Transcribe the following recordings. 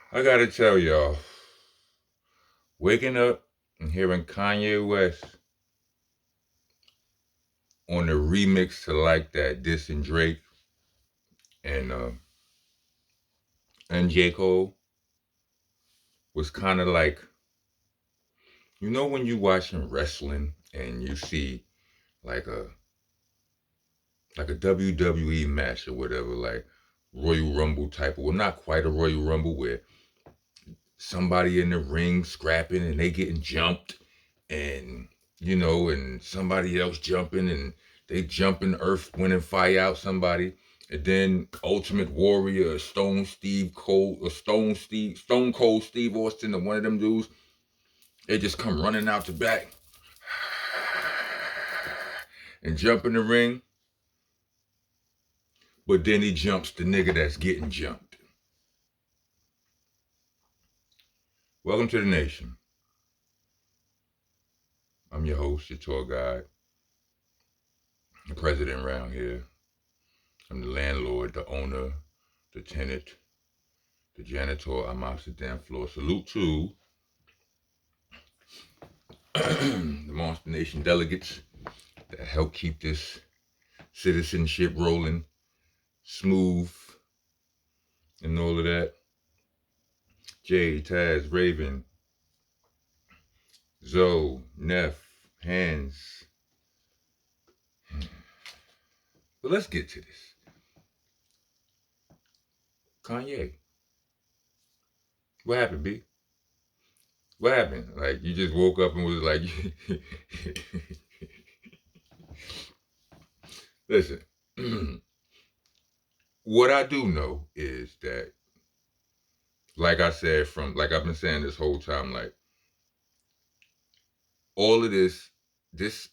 I gotta tell y'all, waking up and hearing Kanye West on the remix to Like That, dissing Drake and uh, and J. Cole was kind of like, when you watching wrestling and you see like a WWE match or whatever, like Royal Rumble type of, well, not quite a Royal Rumble where somebody in the ring scrapping and they getting jumped and and somebody else jumping and they jumping earth winning fire out somebody, and then Ultimate Warrior, Stone Cold Steve Austin, or one of them dudes, they just come running out the back and jump in the ring, but then he jumps the nigga that's getting jumped. Welcome to the nation. I'm your host, your tour guide, the president around here. I'm the landlord, the owner, the tenant, the janitor. I'm off the damn floor. Salute to the Monster Nation delegates that help keep this citizenship rolling smooth and all of that. Jay, Taz, Raven, Zoe, Neff, Hands. But let's get to this. Kanye. What happened, B? What happened? Like, you just woke up and was like, listen, what I do know is that, like I said, like I've been saying this whole time, like, all of this this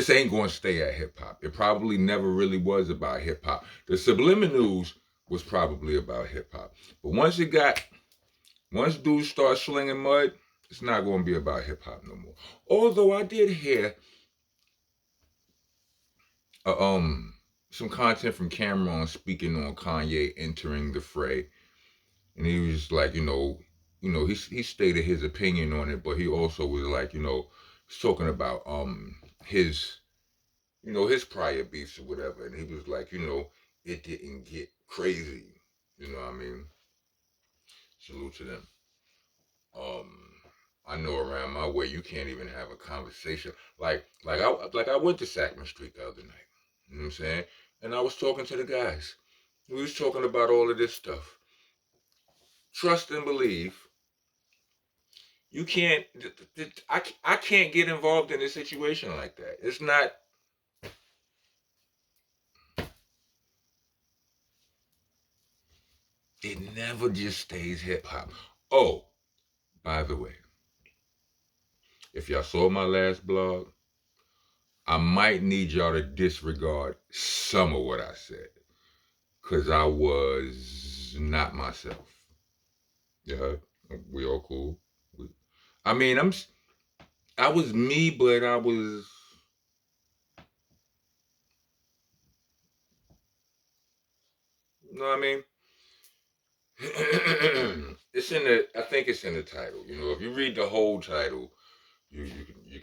ain't going to stay at hip hop. It probably never really was about hip hop. The Subliminals was probably about hip hop. But once dudes start slinging mud, it's not going to be about hip hop no more. Although I did hear uh, um some content from Cameron speaking on Kanye entering the fray, and he was like, he stated his opinion on it, but he also was like, talking about his his prior beefs or whatever, and he was like, it didn't get crazy. You know what I mean? Salute to them. Um, I know around my way you can't even have a conversation. Like I went to Sackman Street the other night. You know what I'm saying? And I was talking to the guys. We was talking about all of this stuff. Trust and believe. You can't. I can't get involved in a situation like that. It's not. It never just stays hip hop. Oh, by the way, if y'all saw my last blog, I might need y'all to disregard some of what I said, because I was not myself. Yeah, we all cool. I mean, I was me, but I was, you know what I mean? I think it's in the title. If you read the whole title, you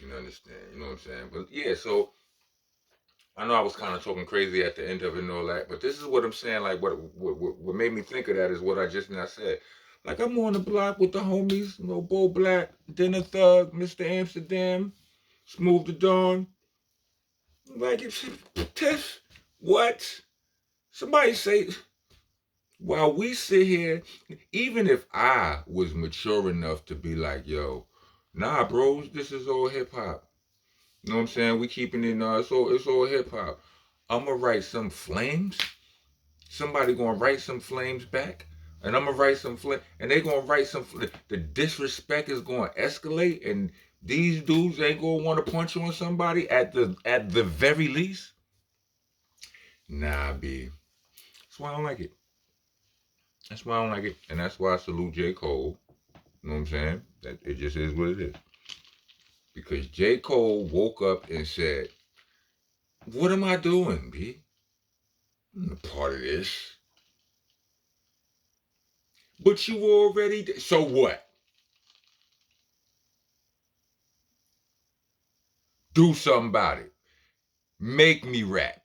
can understand. You know what I'm saying? But yeah, so I know I was kind of talking crazy at the end of it and all that, but this is what I'm saying. Like, what made me think of that is what I just now said. Like, I'm on the block with the homies, Bo Black, Dinner Thug, Mr. Amsterdam, Smooth the Dawn. Like, Tiff, what? Somebody say, while we sit here, even if I was mature enough to be like, yo, nah, bros, this is all hip hop. You know what I'm saying? We keeping it, it's all hip hop. I'm gonna write some flames. Somebody gonna write some flames back, and I'm gonna write some flame, and they gonna write some. The disrespect is gonna escalate, and these dudes ain't gonna want to punch on somebody at the very least. Nah, B. That's why I don't like it. That's why I don't like it, and that's why I salute J. Cole. You know what I'm saying? That it just is what it is. Because J. Cole woke up and said, "What am I doing, B? I'm not part of this." But you already did. So what? Do something about it. Make me rap.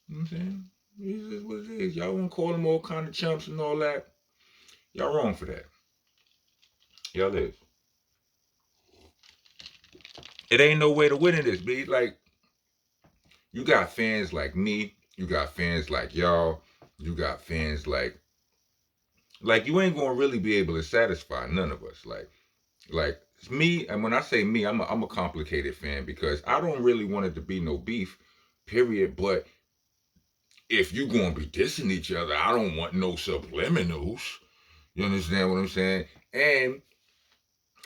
You know what I'm saying? This is what it is. Y'all want to call them all kind of chumps and all that. Y'all wrong for that. Y'all is. It ain't no way to win in this, B. Like, you got fans like me. You got fans like y'all. You got fans like you ain't gonna really be able to satisfy none of us. Like me, and when I say me, I'm a complicated fan because I don't really want it to be no beef, period. But if you gonna be dissing each other, I don't want no subliminals. You understand what I'm saying? And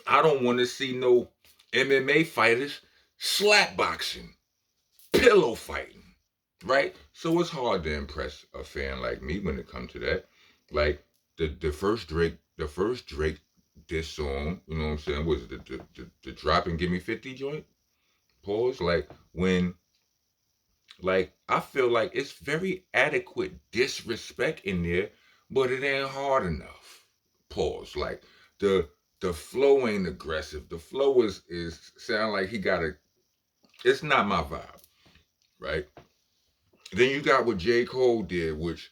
I don't want to see no MMA fighters slap boxing, pillow fighting, right? So it's hard to impress a fan like me when it comes to that. Like the first Drake diss song, you know what I'm saying? Was it the drop and give me 50 joint? Pause. Like when like I feel like it's very adequate disrespect in there, but it ain't hard enough. Pause. Like the the flow ain't aggressive. The flow is sound like he got a. It's not my vibe, right? Then you got what J. Cole did, which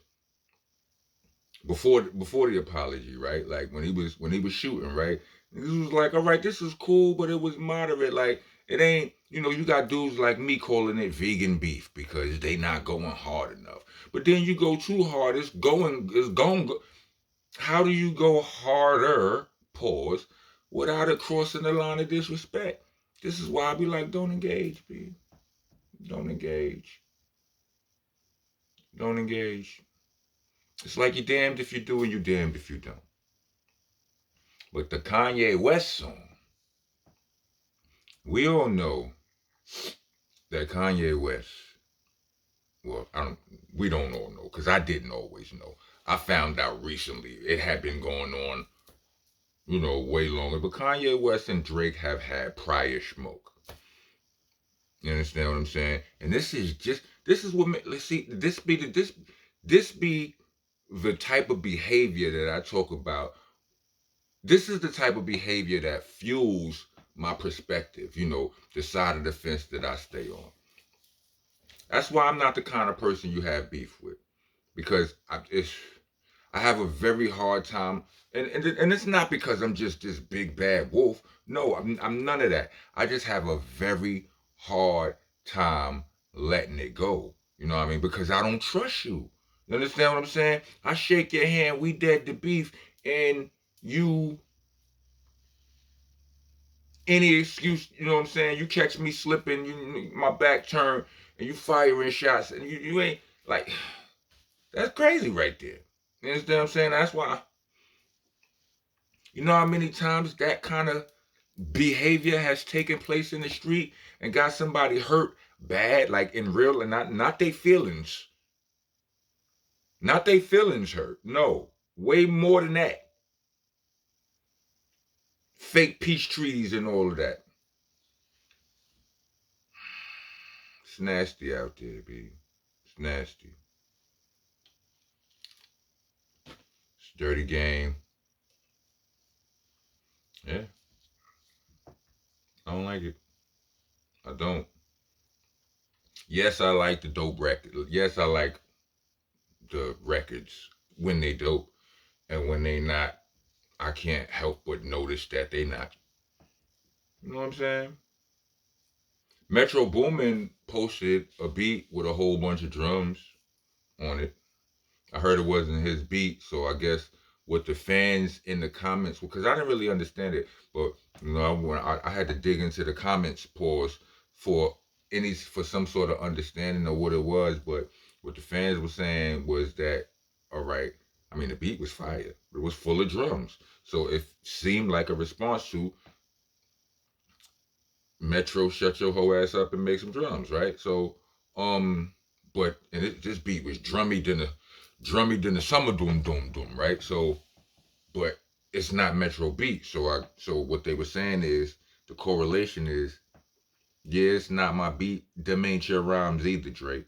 before the apology, right? Like when he was shooting, right? He was like, all right, this is cool, but it was moderate. Like it ain't, you got dudes like me calling it vegan beef because they not going hard enough. But then you go too hard, it's going. How do you go harder? Pause. Without it crossing the line of disrespect. This is why I be like, don't engage, B. Don't engage. Don't engage. It's like you're damned if you do and you're damned if you don't. But the Kanye West song, we all know that Kanye West, well, we don't all know, because I didn't always know. I found out recently. It had been going on, way longer. But Kanye West and Drake have had prior smoke. You understand what I'm saying? And this is what, let's see, this be the type of behavior that I talk about. This is the type of behavior that fuels my perspective, the side of the fence that I stay on. That's why I'm not the kind of person you have beef with, because I have a very hard time, and it's not because I'm just this big bad wolf. No, I'm none of that. I just have a very hard time letting it go. You know what I mean? Because I don't trust you. You understand what I'm saying? I shake your hand, we dead to beef, and you any excuse, you know what I'm saying? You catch me slipping, my back turned, and you firing shots, and you ain't like that's crazy right there. You understand what I'm saying? That's why you know how many times that kind of behavior has taken place in the street and got somebody hurt bad, like in real, and not their feelings, not their feelings hurt. No, way more than that. Fake peace trees and all of that. It's nasty out there, B. It's nasty. It's a dirty game. Yeah, I don't like it. I don't. Yes, I like the dope record. Yes, I like the records when they dope, and when they not, I can't help but notice that they not. You know what I'm saying? Metro Boomin posted a beat with a whole bunch of drums on it. I heard it wasn't his beat, so I guess what the fans in the comments, because I didn't really understand it, but when I had to dig into the comments pause for for some sort of understanding of what it was. But what the fans were saying was that, all right, I mean the beat was fire, it was full of drums, so it seemed like a response to Metro, shut your whole ass up and make some drums, right? So, but this beat was drummy than the summer doom doom doom, right? So, but it's not Metro beat. So what they were saying is the correlation is, yeah, it's not my beat. Them ain't your rhymes either, Drake.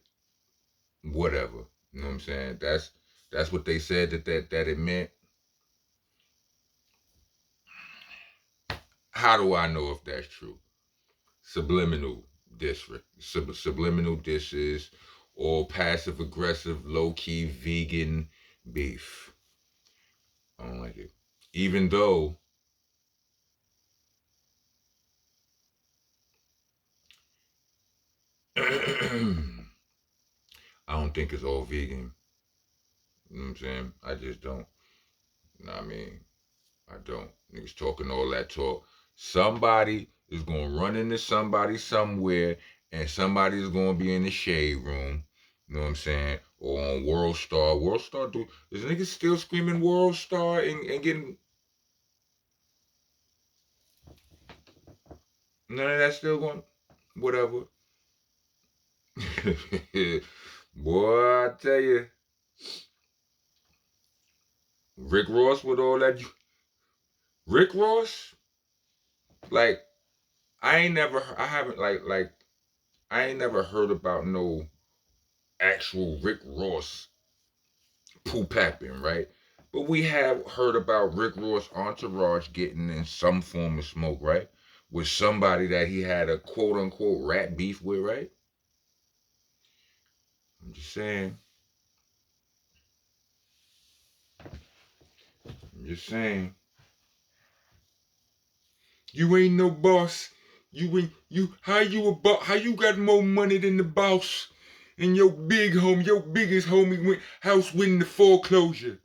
Whatever, you know what I'm saying? That's what they said that it meant. How do I know if that's true? Subliminal subliminal dishes, or passive aggressive, low key vegan beef. I don't like it. Even though I don't think it's all vegan. You know what I'm saying? I just don't. You know what I mean? I don't. Niggas talking all that talk. Somebody is gonna run into somebody somewhere, and somebody is gonna be in the shade room. You know what I'm saying? Or on World Star. World Star, do is niggas still screaming World Star and getting none of that still going? Whatever. Boy, I tell you, Rick Ross with all that. Rick Ross, like I haven't I ain't never heard about no actual Rick Ross poop happened, right? But we have heard about Rick Ross' entourage getting in some form of smoke, right? With somebody that he had a quote unquote rat beef with, right? I'm just saying. I'm just saying. You ain't no boss. You ain't you. How you a boss? How you got more money than the boss? And your your biggest homie went house winning the foreclosure.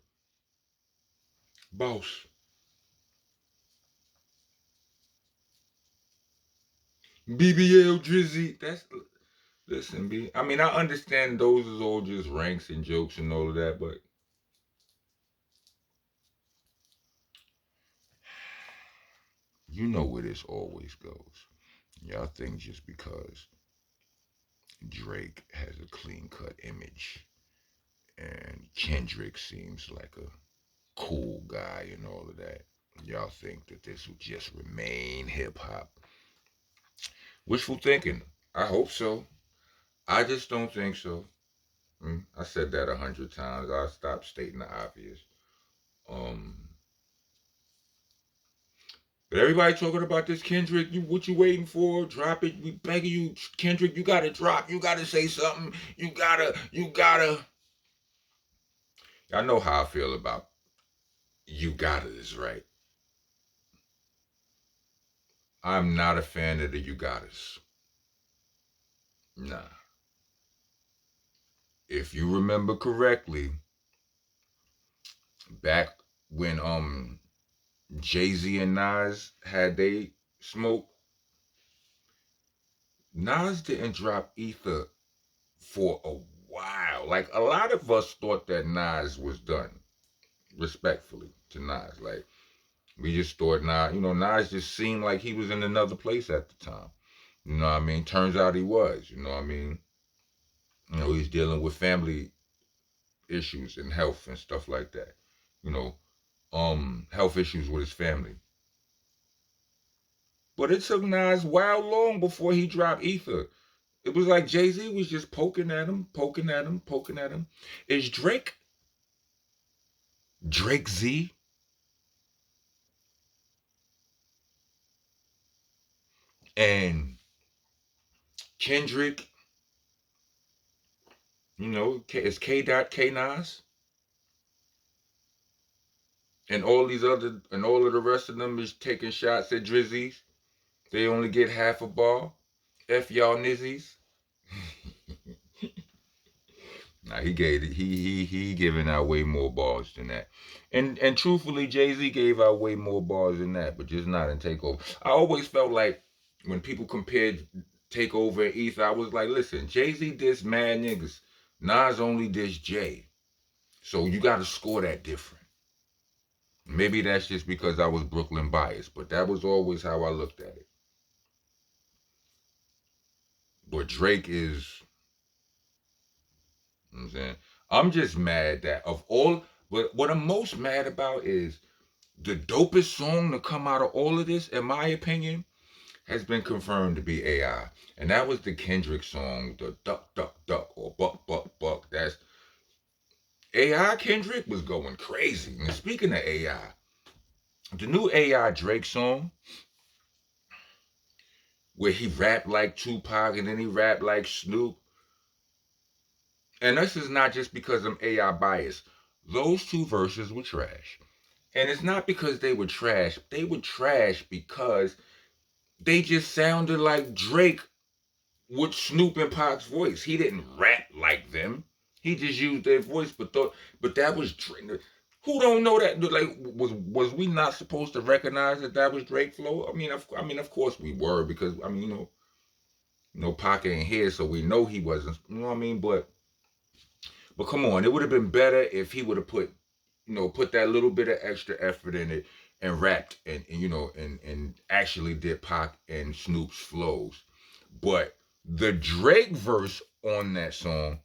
Boss. BBL Drizzy. That's listen, B. I mean, I understand those is all just ranks and jokes and all of that, but you know where this always goes. Y'all think just because Drake has a clean cut image and Kendrick seems like a cool guy and all of that, y'all think that this will just remain hip hop. Wishful thinking. I hope so. I just don't think so. I said that 100 times. I'll stop stating the obvious. Um, but everybody talking about this Kendrick. You what you waiting for? Drop it. We begging you, Kendrick. You gotta drop. You gotta say something. You gotta. I know how I feel about you gotta is right. I'm not a fan of the you gottas. Nah. If you remember correctly, back when Jay-Z and Nas had they smoke, Nas didn't drop Ether for a while. Like a lot of us thought that Nas was done, respectfully to Nas. Like we just thought Nas, Nas just seemed like he was in another place at the time. You know what I mean? Turns out he was, you know what I mean? He's dealing with family issues and health and stuff like that. You know, health issues with his family. But it took Nas wow long before he dropped Ether. It was like Jay-Z was just poking at him, poking at him, poking at him. Is Drake Z and Kendrick, is K. Nas and all of the rest of them is taking shots at Drizzies. They only get half a bar. F y'all nizzies. Nah, he giving out way more bars than that. And truthfully, Jay-Z gave out way more bars than that, but just not in Takeover. I always felt like when people compared Takeover and Ether, I was like, listen, Jay-Z dissed mad niggas. Nas only dissed Jay. So you gotta score that different. Maybe that's just because I was Brooklyn biased, but that was always how I looked at it. But Drake is, you know what I'm saying? I'm just mad that of all, but what I'm most mad about is the dopest song to come out of all of this, in my opinion, has been confirmed to be AI. And that was the Kendrick song, the Duck, Duck, Duck, or Buck, Buck, Buck. That's AI Kendrick was going crazy. And speaking of AI, the new AI Drake song, where he rapped like Tupac and then he rapped like Snoop. And this is not just because I'm AI biased. Those two verses were trash. And it's not because they were trash. They were trash because they just sounded like Drake with Snoop and Pac's voice. He didn't rap like them. He just used their voice, but that was Drake. Who don't know that? Like, was we not supposed to recognize that was Drake flow? Of course we were, because Pac ain't here, so we know he wasn't. You know what I mean? But come on, it would have been better if he would have put that little bit of extra effort in it and rapped and actually did Pac and Snoop's flows. But the Drake verse on that song,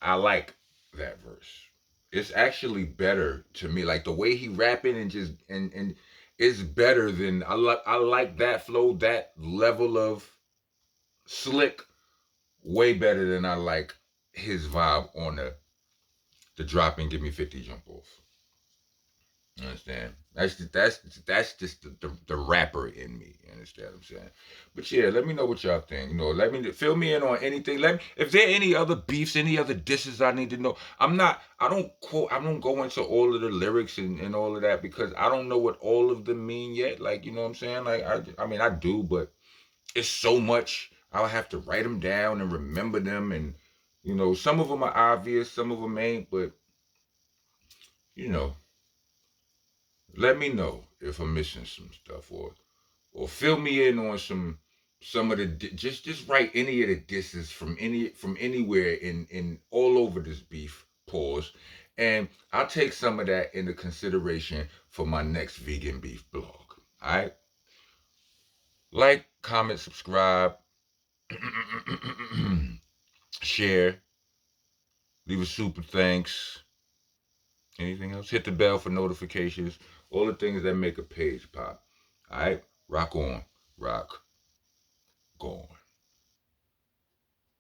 I like that verse. It's actually better to me. Like the way he rapping and it's better than I like that flow, that level of slick, way better than I like his vibe on the drop and give me 50 jump off. You understand? That's just the rapper in me. You understand what I'm saying? But yeah, let me know what y'all think. Let me fill me in on anything. Let me, if there any other beefs, any other disses I need to know. I don't go into all of the lyrics and all of that because I don't know what all of them mean yet. Like, you know what I'm saying? Like I do, but it's so much. I'll have to write them down and remember them, and some of them are obvious, some of them ain't, but you know let me know if I'm missing some stuff, or fill me in on some of the just write any of the disses from anywhere in all over this beef pause, and I'll take some of that into consideration for my next vegan beef blog. All right, like, comment, subscribe, share, leave a super thanks. Anything else? Hit the bell for notifications. All the things that make a page pop. All right, rock on, rock gone.